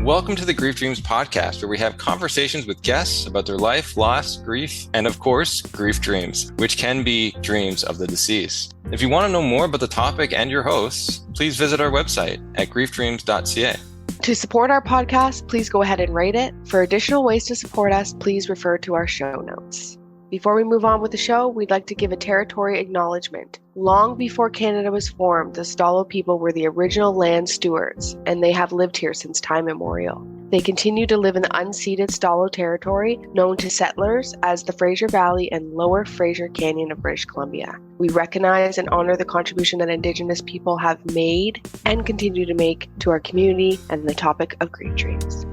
Welcome to the Grief Dreams podcast, where we have conversations with guests about their life, loss, grief, and of course, grief dreams, which can be dreams of the deceased. If you want to know more about the topic and your hosts, please visit our website at griefdreams.ca. To support our podcast, please go ahead and rate it. For additional ways to support us, please refer to our show notes. Before we move on with the show, we'd like to give a territory acknowledgement. Long before Canada was formed, the Stalo people were the original land stewards, and they have lived here since time immemorial. They continue to live in the unceded Stalo territory, known to settlers as the Fraser Valley and Lower Fraser Canyon of British Columbia. We recognize and honor the contribution that Indigenous people have made and continue to make to our community and the topic of grief dreams.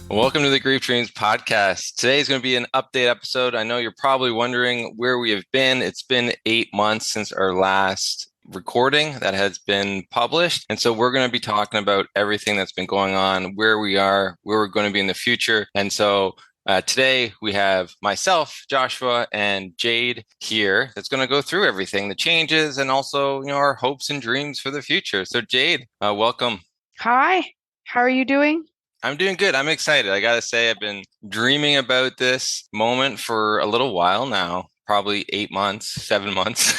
Welcome to the Grief Dreams podcast. Today is going to be an update episode. I know you're probably wondering where we have been. It's been 8 months since our last recording that has been published. And so we're going to be talking about everything that's been going on, where we are, where we're going to be in the future. And so today we have myself, Joshua, and Jade here that's going to go through everything, the changes, and also, our hopes and dreams for the future. So Jade, welcome. Hi, how are you doing? I'm doing good. I'm excited. I got to say, I've been dreaming about this moment for a little while now, probably 8 months, 7 months.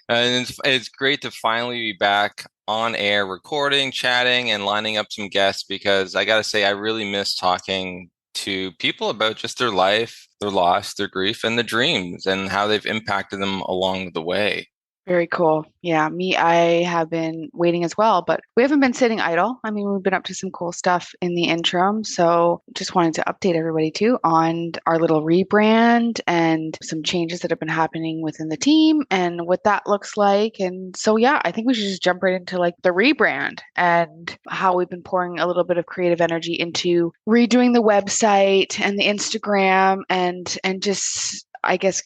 And it's great to finally be back on air, recording, chatting, and lining up some guests, because I got to say, I really miss talking to people about just their life, their loss, their grief, and the dreams, and how they've impacted them along the way. Very cool. Yeah, I have been waiting as well, but we haven't been sitting idle. I mean, we've been up to some cool stuff in the interim. So just wanted to update everybody too on our little rebrand and some changes that have been happening within the team and what that looks like. And so, yeah, I think we should just jump right into like the rebrand and how we've been pouring a little bit of creative energy into redoing the website and the Instagram and just, I guess,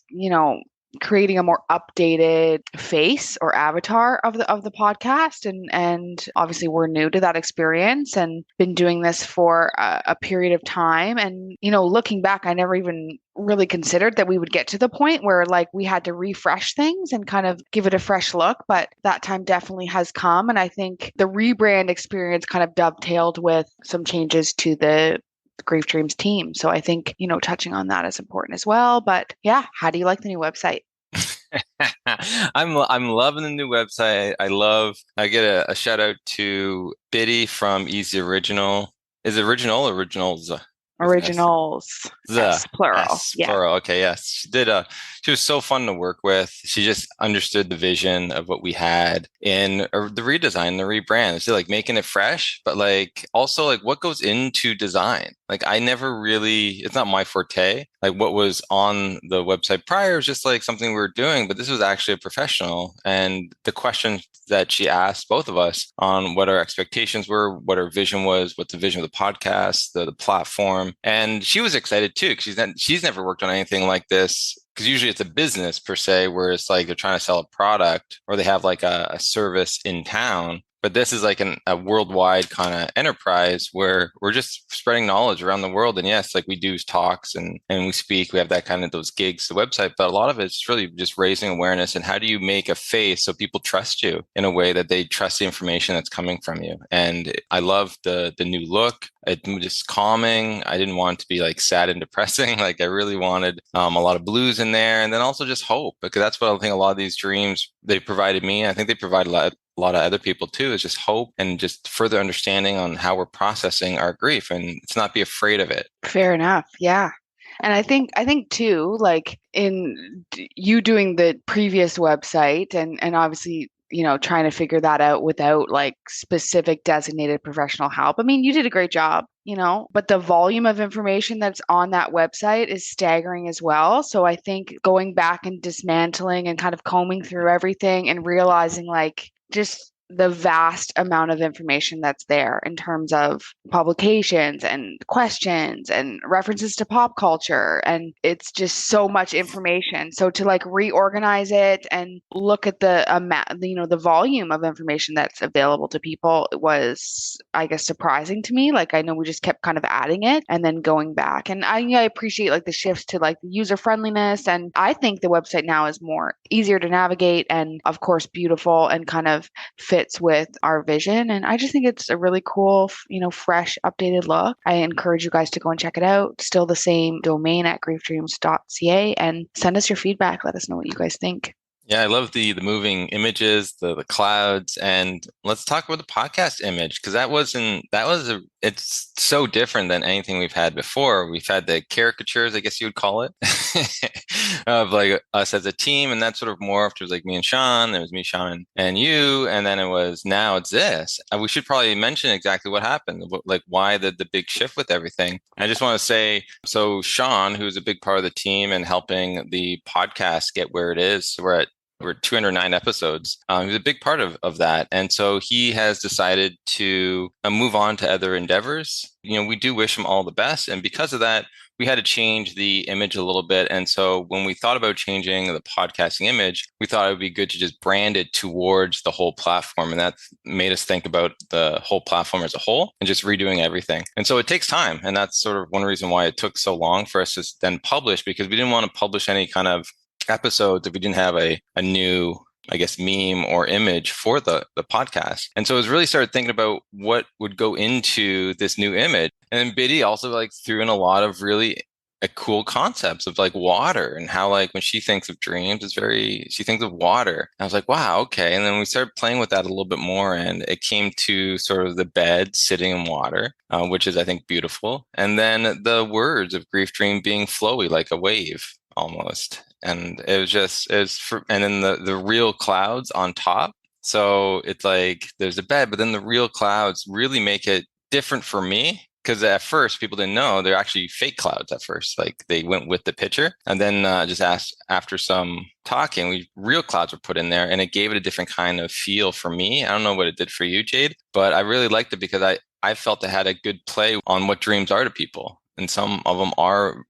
creating a more updated face or avatar of the podcast, and obviously we're new to that experience and been doing this for a period of time, and looking back, I never even really considered that we would get to the point where like we had to refresh things and kind of give it a fresh look, but that time definitely has come, and I think the rebrand experience kind of dovetailed with some changes to the Grief Dreams team. So I think, touching on that is important as well. But yeah, how do you like the new website? I'm loving the new website. I get a shout out to Biddy from Easy Original. Is it original or originals? Originals. Yes, plural. Yeah. Plural. Okay. Yes. She was so fun to work with. She just understood the vision of what we had in the redesign, the rebrand. So like making it fresh, but like also like what goes into design. Like it's not my forte. Like what was on the website prior was just like something we were doing, but this was actually a professional. And the questions that she asked both of us on what our expectations were, what our vision was, what the vision of the podcast, the platform. And she was excited too, because she's never worked on anything like this. Because usually it's a business per se, where it's like they're trying to sell a product or they have like a service in town. But this is like a worldwide kind of enterprise where we're just spreading knowledge around the world. And yes, like we do talks and we speak, we have that kind of those gigs, the website, but a lot of it's really just raising awareness. And how do you make a face so people trust you in a way that they trust the information that's coming from you? And I love the new look. It's just calming. I didn't want it to be like sad and depressing. Like I really wanted a lot of blues in there, and then also just hope, because that's what I think a lot of these dreams they provided me. I think they provide a lot of other people too, is just hope and just further understanding on how we're processing our grief, and it's not be afraid of it. Fair enough. Yeah. And I think too, like in you doing the previous website and obviously, trying to figure that out without like specific designated professional help. I mean, you did a great job, but the volume of information that's on that website is staggering as well. So I think going back and dismantling and kind of combing through everything and realizing like just the vast amount of information that's there in terms of publications and questions and references to pop culture. And it's just so much information. So to like reorganize it and look at the amount, the volume of information that's available to people was, I guess, surprising to me. Like, I know we just kept kind of adding it and then going back. And I appreciate like the shifts to like the user friendliness. And I think the website now is more easier to navigate and of course, beautiful and kind of fits with our vision. And I just think it's a really cool, fresh, updated look. I encourage you guys to go and check it out. Still the same domain at griefdreams.ca, and send us your feedback. Let us know what you guys think. Yeah, I love the moving images, the clouds, and let's talk about the podcast image because it's so different than anything we've had before. We've had the caricatures, I guess you would call it, of like us as a team, and that sort of morphed. It was like me and Sean, there was me, Sean, and you, and then now it's this. We should probably mention exactly what happened, like why the big shift with everything. I just want to say, so Sean, who's a big part of the team and helping the podcast get where it is, so we're 209 episodes. He's a big part of that. And so he has decided to move on to other endeavors. We do wish him all the best. And because of that, we had to change the image a little bit. And so when we thought about changing the podcasting image, we thought it would be good to just brand it towards the whole platform. And that made us think about the whole platform as a whole and just redoing everything. And so it takes time. And that's sort of one reason why it took so long for us to then publish, because we didn't want to publish any kind of episodes if we didn't have a new, I guess, meme or image for the podcast. And so I was really started thinking about what would go into this new image. And then Biddy also like threw in a lot of really cool concepts of like water and how like when she thinks of dreams, she thinks of water. And I was like, wow, okay. And then we started playing with that a little bit more, and it came to sort of the bed sitting in water, which is, I think, beautiful. And then the words of Grief Dream being flowy like a wave almost. And and then the real clouds on top. So it's like there's a bed, but then the real clouds really make it different for me. Because at first people didn't know they're actually fake clouds at first. Like they went with the picture, and then just asked after some talking, real clouds were put in there, and it gave it a different kind of feel for me. I don't know what it did for you, Jade, but I really liked it because I felt it had a good play on what dreams are to people. And some of them are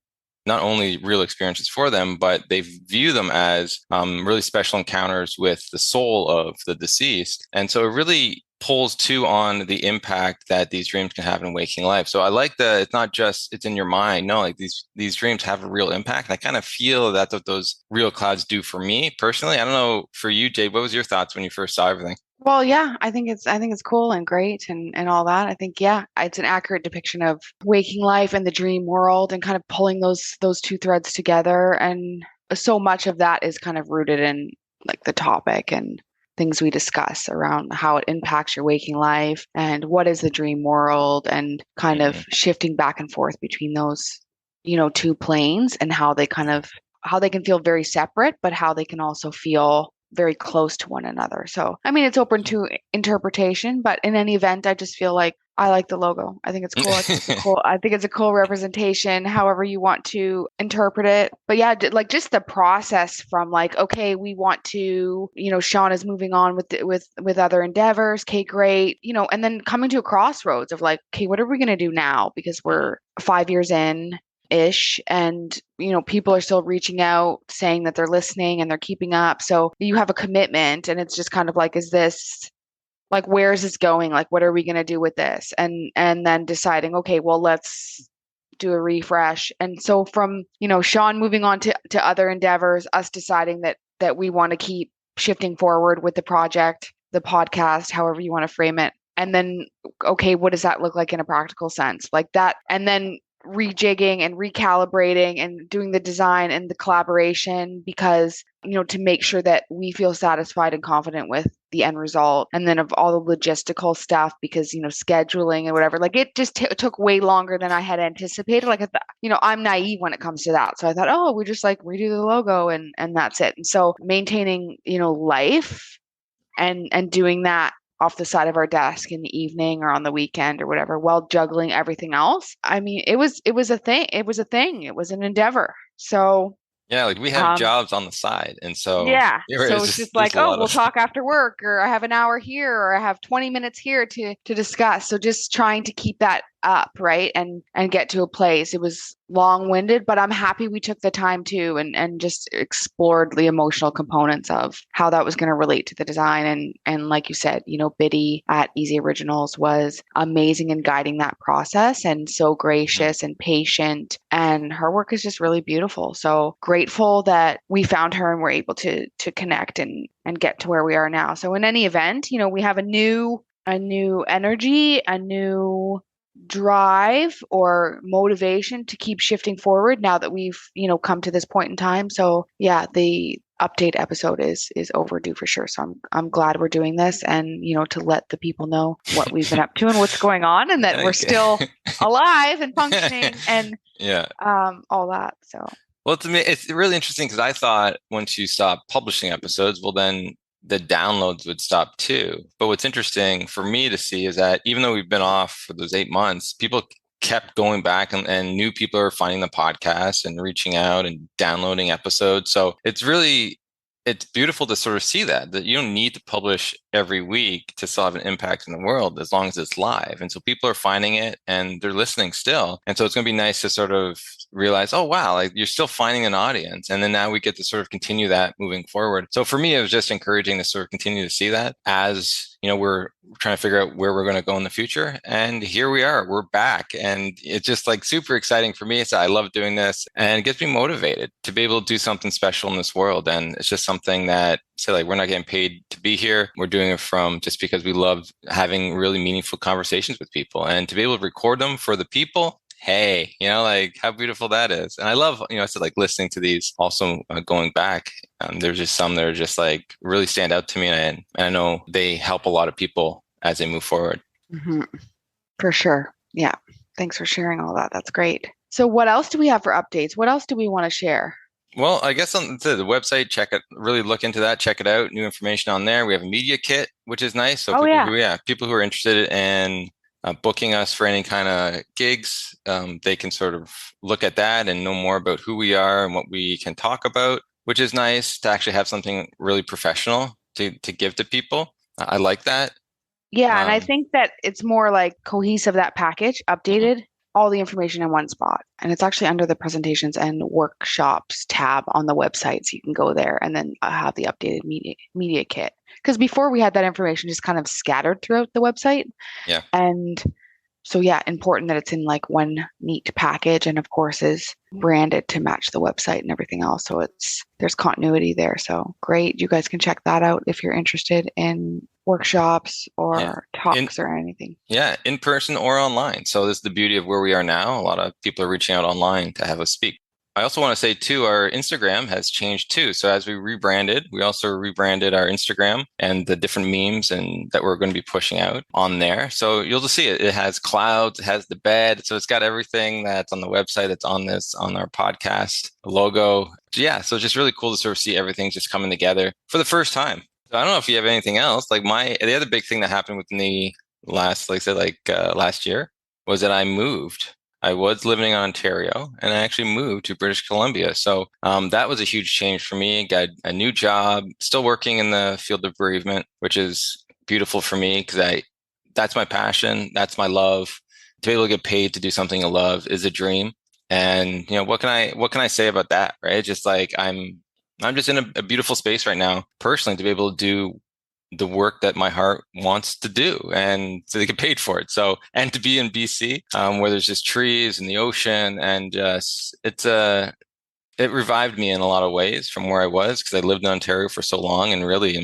not only real experiences for them, but they view them as really special encounters with the soul of the deceased. And so it really pulls too on the impact that these dreams can have in waking life. So I like that it's not just it's in your mind. No, like these dreams have a real impact. And I kind of feel that's what those real clouds do for me personally. I don't know for you, Jade, what was your thoughts when you first saw everything? Well, yeah, I think it's cool and great and all that. I think, yeah, it's an accurate depiction of waking life and the dream world, and kind of pulling those two threads together. And so much of that is kind of rooted in like the topic and things we discuss around how it impacts your waking life and what is the dream world, and kind of Mhm. shifting back and forth between those, two planes, and how they can feel very separate, but how they can also feel very close to one another. So, I mean, it's open to interpretation, but in any event, I just feel like I like the logo. I think it's cool. I think it's a cool representation, however you want to interpret it. But yeah, like just the process from like, okay, we want to, Sean is moving on with other endeavors. Okay, great. And then coming to a crossroads of like, okay, what are we going to do now? Because we're 5 years in ish, and people are still reaching out saying that they're listening and they're keeping up, so you have a commitment, and it's just kind of like, is this like, where is this going, like what are we going to do with this, and then deciding, okay, well, let's do a refresh. And so from Sean moving on to other endeavors, us deciding that we want to keep shifting forward with the project, the podcast, however you want to frame it. And then, okay, what does that look like in a practical sense, like that, and then rejigging and recalibrating and doing the design and the collaboration, because to make sure that we feel satisfied and confident with the end result. And then of all the logistical stuff, because scheduling and whatever, like it just took way longer than I had anticipated. Like I'm naive when it comes to that, so I thought, oh, we just like redo the logo and that's it. And so maintaining life and doing that off the side of our desk in the evening or on the weekend or whatever, while juggling everything else. I mean, it was a thing. It was a thing. It was an endeavor. So, Yeah, like we have um, jobs on the side. And so yeah. there So is it's just just like, a oh, lot we'll of talk after work, or I have an hour here, or I have 20 minutes here to discuss. So just trying to keep that up, right? And get to a place. It was long-winded, but I'm happy we took the time to and just explored the emotional components of how that was going to relate to the design. And like you said, Biddy at Easy Originals was amazing in guiding that process and so Mhm. gracious and patient. And her work is just really beautiful. So grateful that we found her and we're able to connect and get to where we are now. So in any event, we have a new energy, a new drive or motivation to keep shifting forward now that we've, come to this point in time. So yeah, the update episode is overdue for sure. So I'm glad we're doing this and, to let the people know what we've been up to and what's going on and that we're still Okay. alive and functioning and Yeah. all that. So Well, to me, it's really interesting because I thought once you stop publishing episodes, well, then the downloads would stop too. But what's interesting for me to see is that even though we've been off for those 8 months, people kept going back and new people are finding the podcast and reaching out and downloading episodes. So it's beautiful to sort of see that you don't need to publish every week to still have an impact in the world as long as it's live. And so people are finding it and they're listening still. And so it's going to be nice to sort of realize, oh, wow, like you're still finding an audience. And then now we get to sort of continue that moving forward. So for me, it was just encouraging to sort of continue to see that as, we're trying to figure out where we're going to go in the future. And here we are, we're back. And it's just like super exciting for me. So I love doing this and it gets me motivated to be able to do something special in this world. And it's just something that say like, we're not getting paid to be here. We're doing it from just because we love having really meaningful conversations with people and to be able to record them for the people. Hey, like how beautiful that is. And I love, I said like listening to these also going back. There's just some that are just like really stand out to me. And I know they help a lot of people as they move forward. mhm, for sure. Yeah. Thanks for sharing all that. That's great. So what else do we have for updates? What else do we want to share? Well, I guess on the website, check it, really look into that, check it out. New information on there. We have a media kit, which is nice. So Oh yeah. people who are interested in booking us for any kind of gigs, they can sort of look at that and know more about who we are and what we can talk about, which is nice to actually have something really professional to give to people. I like that. Yeah, and I Um, think that it's more like cohesive that package, mhm. updated, all the information in one spot. And it's actually under the presentations and workshops tab on the website. So you can go there and then have the updated media kit. Because before we had that information just kind of scattered throughout the website. Yeah. And so yeah, important that it's in like one neat package and of course is branded to match the website and everything else. So there's continuity there. So great. You guys can check that out if you're interested in workshops Yeah. or In talks or anything. Yeah, in person or online. So this is the beauty of where we are now. A lot of people are reaching out online to have us speak. I also want to say too, our Instagram has changed too. So as we rebranded, we also rebranded our Instagram and the different memes and that we're going to be pushing out on there. So you'll just see it. It has clouds, it has the bed. So it's got everything that's on the website, that's on our podcast logo. Yeah. So it's just really cool to sort of see everything just coming together for the first time. So I don't know if you have anything else. Like the other big thing that happened within the last year was that I moved. I was living in Ontario and I actually moved to British Columbia. So that was a huge change for me. Got a new job, still working in the field of bereavement, which is beautiful for me because that's my passion. That's my love. To be able to get paid to do something I love is a dream. And what can I say about that? Right. Just like I'm just in a beautiful space right now, personally, to be able to do the work that my heart wants to do and so they get paid for it. So, and to be in BC, where there's just trees and the ocean and just, it revived me in a lot of ways from where I was because I lived in Ontario for so long and really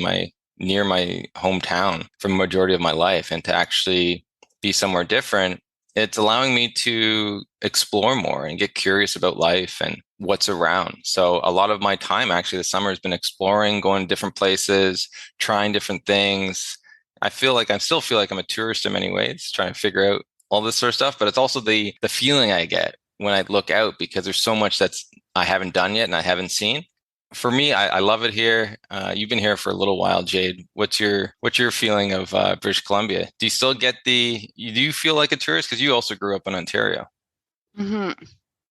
near my hometown for the majority of my life. And to actually be somewhere different, it's allowing me to explore more and get curious about life and what's around. So a lot of my time actually this summer has been exploring, going to different places, trying different things. I still feel like I'm a tourist in many ways, trying to figure out all this sort of stuff, but it's also the feeling I get when I look out because there's so much that's I haven't done yet and I haven't seen. For me, I love it here. You've been here for a little while, Jade. What's your feeling of British Columbia? Do you feel like a tourist? Because you also grew up in Ontario. hmm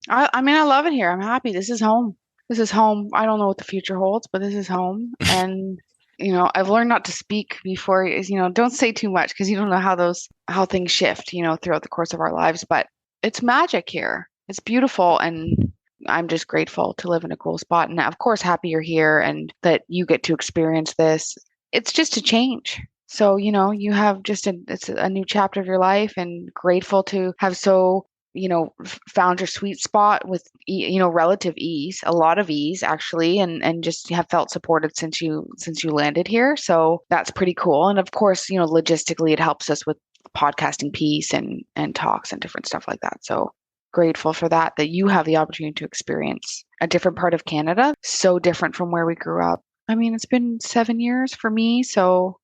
I mean, I love it here. I'm happy. This is home. This is home. I don't know what the future holds, but this is home. And I've learned not to speak before, don't say too much because you don't know how things shift, throughout the course of our lives. But it's magic here. It's beautiful. And I'm just grateful to live in a cool spot. And of course, happy you're here and that you get to experience this. It's just a change. So, you have it's a new chapter of your life and grateful to have found your sweet spot with, relative ease, a lot of ease actually, and just have felt supported since you landed here. So that's pretty cool. And of course, logistically, it helps us with podcasting piece and talks and different stuff like that. So grateful for that you have the opportunity to experience a different part of Canada, so different from where we grew up. I mean, it's been 7 years for me, so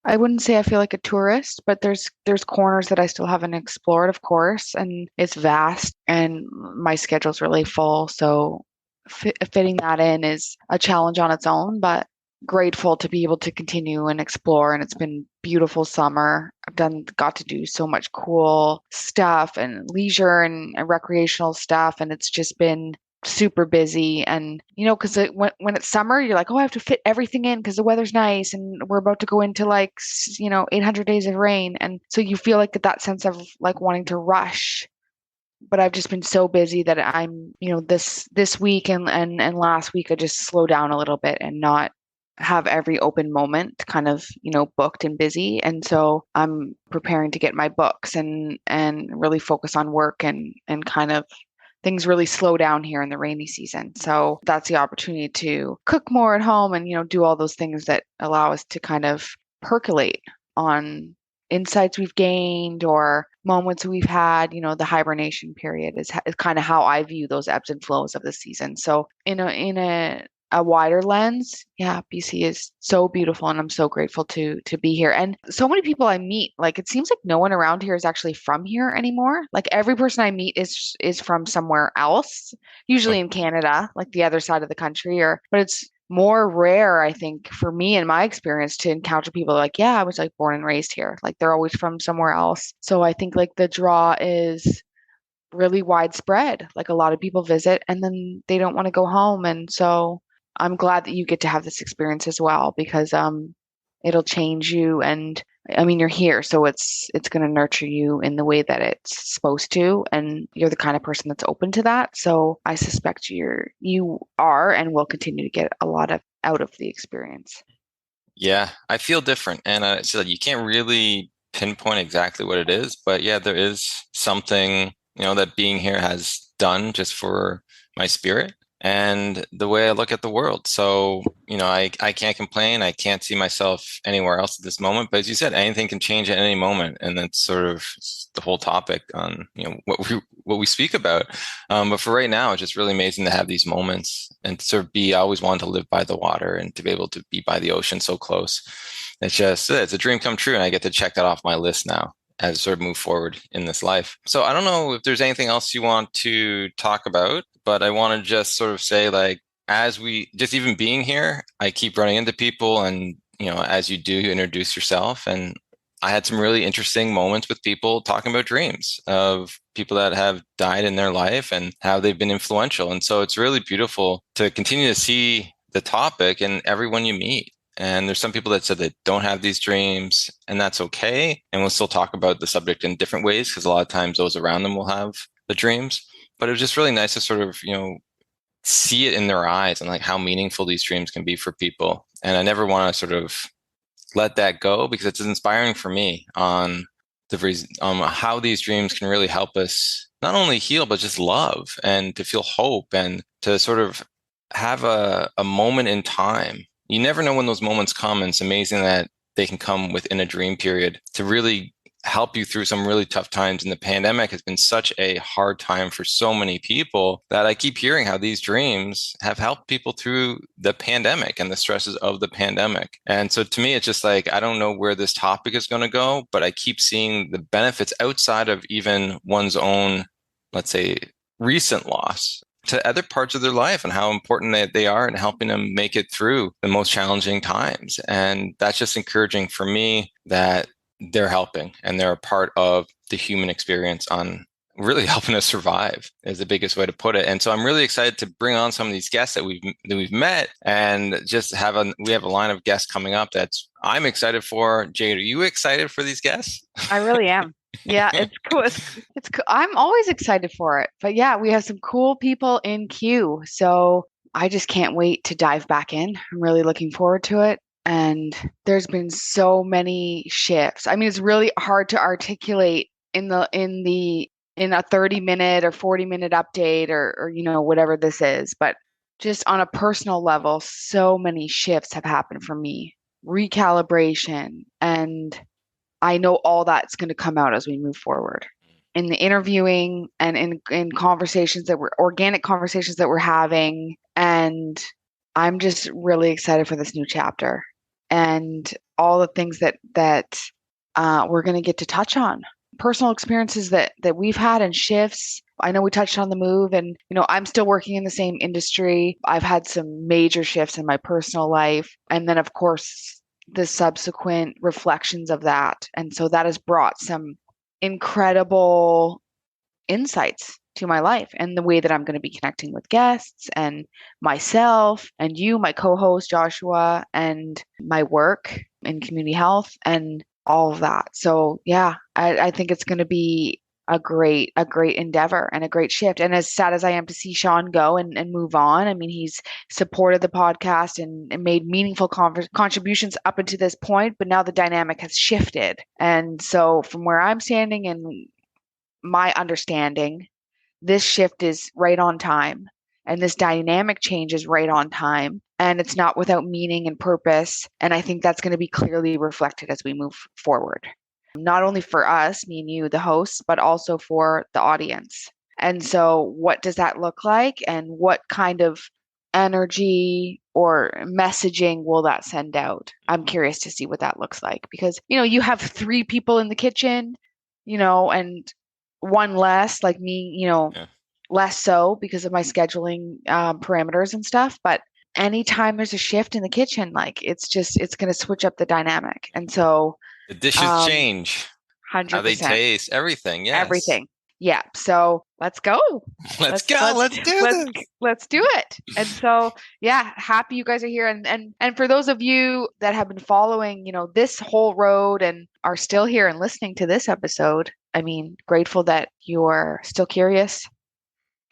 I wouldn't say I feel like a tourist, but there's corners that I still haven't explored, of course, and it's vast and my schedule's really full, so fitting that in is a challenge on its own, but grateful to be able to continue and explore. And it's been beautiful summer. Got to do so much cool stuff and leisure and recreational stuff, and it's just been super busy. And because when it's summer, you're like, oh, I have to fit everything in because the weather's nice and we're about to go into like 800 days of rain, and so you feel like that sense of like wanting to rush. But I've just been so busy that I'm, this week and last week I just slow down a little bit and not have every open moment kind of, booked and busy. And so I'm preparing to get my books and really focus on work and kind of things really slow down here in the rainy season. So that's the opportunity to cook more at home and, do all those things that allow us to kind of percolate on insights we've gained or moments we've had. The hibernation period is kind of how I view those ebbs and flows of the season. So in a wider lens, yeah, BC is so beautiful and I'm so grateful to be here. And so many people I meet, like it seems like no one around here is actually from here anymore. Like every person I meet is from somewhere else, usually in Canada, like the other side of the country, but it's more rare, I think, for me in my experience to encounter people like, yeah, I was like born and raised here. Like they're always from somewhere else. So I think like the draw is really widespread. Like a lot of people visit and then they don't want to go home. And so I'm glad that you get to have this experience as well because it'll change you. And I mean, you're here, so it's going to nurture you in the way that it's supposed to, and you're the kind of person that's open to that. So I suspect you are and will continue to get a lot of out of the experience. Yeah, I feel different. And so you can't really pinpoint exactly what it is, but yeah, there is something, that being here has done just for my spirit and the way I look at the world. So, I can't complain. I can't see myself anywhere else at this moment. But as you said, anything can change at any moment. And that's sort of the whole topic on, what we speak about. But for right now, it's just really amazing to have these moments and to sort of I always wanted to live by the water and to be able to be by the ocean so close. It's a dream come true. And I get to check that off my list now as I sort of move forward in this life. So I don't know if there's anything else you want to talk about, but I want to just sort of say like, as we just even being here, I keep running into people and, as you do, you introduce yourself. And I had some really interesting moments with people talking about dreams of people that have died in their life and how they've been influential. And so it's really beautiful to continue to see the topic in everyone you meet. And there's some people that said they don't have these dreams, and that's okay. And we'll still talk about the subject in different ways because a lot of times those around them will have the dreams. But it was just really nice to sort of, see it in their eyes and like how meaningful these dreams can be for people. And I never want to sort of let that go because it's inspiring for me on how these dreams can really help us not only heal, but just love and to feel hope and to sort of have a moment in time. You never know when those moments come. And it's amazing that they can come within a dream period to really help you through some really tough times. And the pandemic has been such a hard time for so many people that I keep hearing how these dreams have helped people through the pandemic and the stresses of the pandemic. And so to me, it's just like, I don't know where this topic is going to go, but I keep seeing the benefits outside of even one's own, let's say, recent loss to other parts of their life and how important they are in helping them make it through the most challenging times. And that's just encouraging for me that they're helping and they're a part of the human experience on really helping us survive is the biggest way to put it. And so I'm really excited to bring on some of these guests that we've met and just we have a line of guests coming up that's I'm excited for. Jade, are you excited for these guests? I really am. Yeah, it's cool. It's cool. I'm always excited for it. But yeah, we have some cool people in queue. So I just can't wait to dive back in. I'm really looking forward to it. And there's been so many shifts. I mean, it's really hard to articulate in a 30-minute or 40-minute update or whatever this is, but just on a personal level, so many shifts have happened for me. Recalibration, and I know all that's going to come out as we move forward in the interviewing and in conversations that we're organic conversations that we're having. And I'm just really excited for this new chapter and all the things that we're going to get to touch on. Personal experiences that we've had and shifts. I know we touched on the move, and I'm still working in the same industry. I've had some major shifts in my personal life, and then of course the subsequent reflections of that. And so that has brought some incredible insights to my life and the way that I'm going to be connecting with guests and myself and you, my co-host Joshua, and my work in community health and all of that. So yeah, I think it's going to be a great endeavor and a great shift. And as sad as I am to see Sean go and move on, I mean, he's supported the podcast and made meaningful contributions up until this point, but now the dynamic has shifted. And so from where I'm standing and my understanding, this shift is right on time. And this dynamic change is right on time. And it's not without meaning and purpose. And I think that's going to be clearly reflected as we move forward, not only for us, me and you, the hosts, but also for the audience. And so, what does that look like? And what kind of energy or messaging will that send out? I'm curious to see what that looks like because, you have 3 people in the kitchen, and one less, like me, Yeah. less so because of my scheduling parameters and stuff. But anytime there's a shift in the kitchen, like it's going to switch up the dynamic. And so, The dishes um, change, how they 100%. taste, everything. Yes. Everything. Yeah. So let's go. Let's Let's go. let's Let's do let's this. let's do it. And so yeah, happy you guys are here. And for those of you that have been following, this whole road and are still here and listening to this episode, I mean, grateful that you're still curious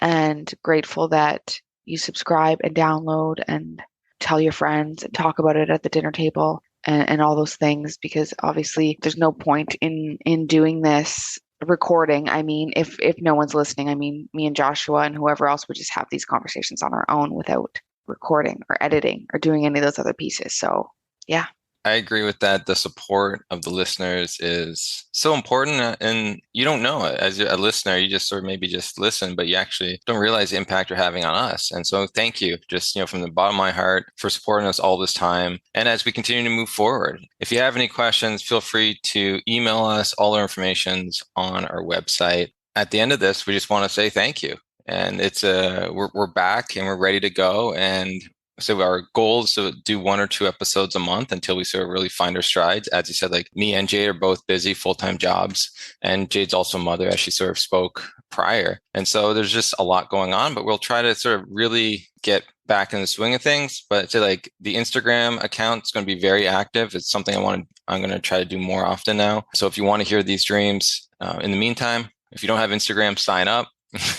and grateful that you subscribe and download and tell your friends and talk about it at the dinner table and all those things because obviously there's no point in doing this recording. I mean, if no one's listening, I mean, me and Joshua and whoever else would just have these conversations on our own without recording or editing or doing any of those other pieces. So yeah. I agree with that. The support of the listeners is so important. And you don't know it as a listener. You just sort of maybe just listen, but you actually don't realize the impact you're having on us. And so thank you just, from the bottom of my heart for supporting us all this time. And as we continue to move forward, if you have any questions, feel free to email us. All our information's on our website. At the end of this, we just want to say thank you. And it's we're back and we're ready to go. And so our goal is to do 1 or 2 episodes a month until we sort of really find our strides. As you said, like me and Jade are both busy full-time jobs, and Jade's also a mother, as she sort of spoke prior. And so there's just a lot going on, but we'll try to sort of really get back in the swing of things. But to like the Instagram account is going to be very active. It's something I'm going to try to do more often now. So if you want to hear these dreams, in the meantime, if you don't have Instagram, sign up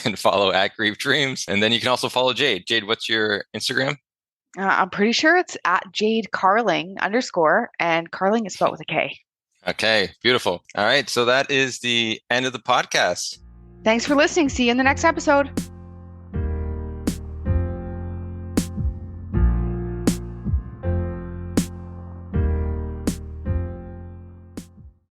and follow at Grief Dreams. And then you can also follow Jade. Jade, what's your Instagram? I'm pretty sure it's at Jade Carling _ and Carling is spelled with a K. Okay, beautiful. All right. So that is the end of the podcast. Thanks for listening. See you in the next episode.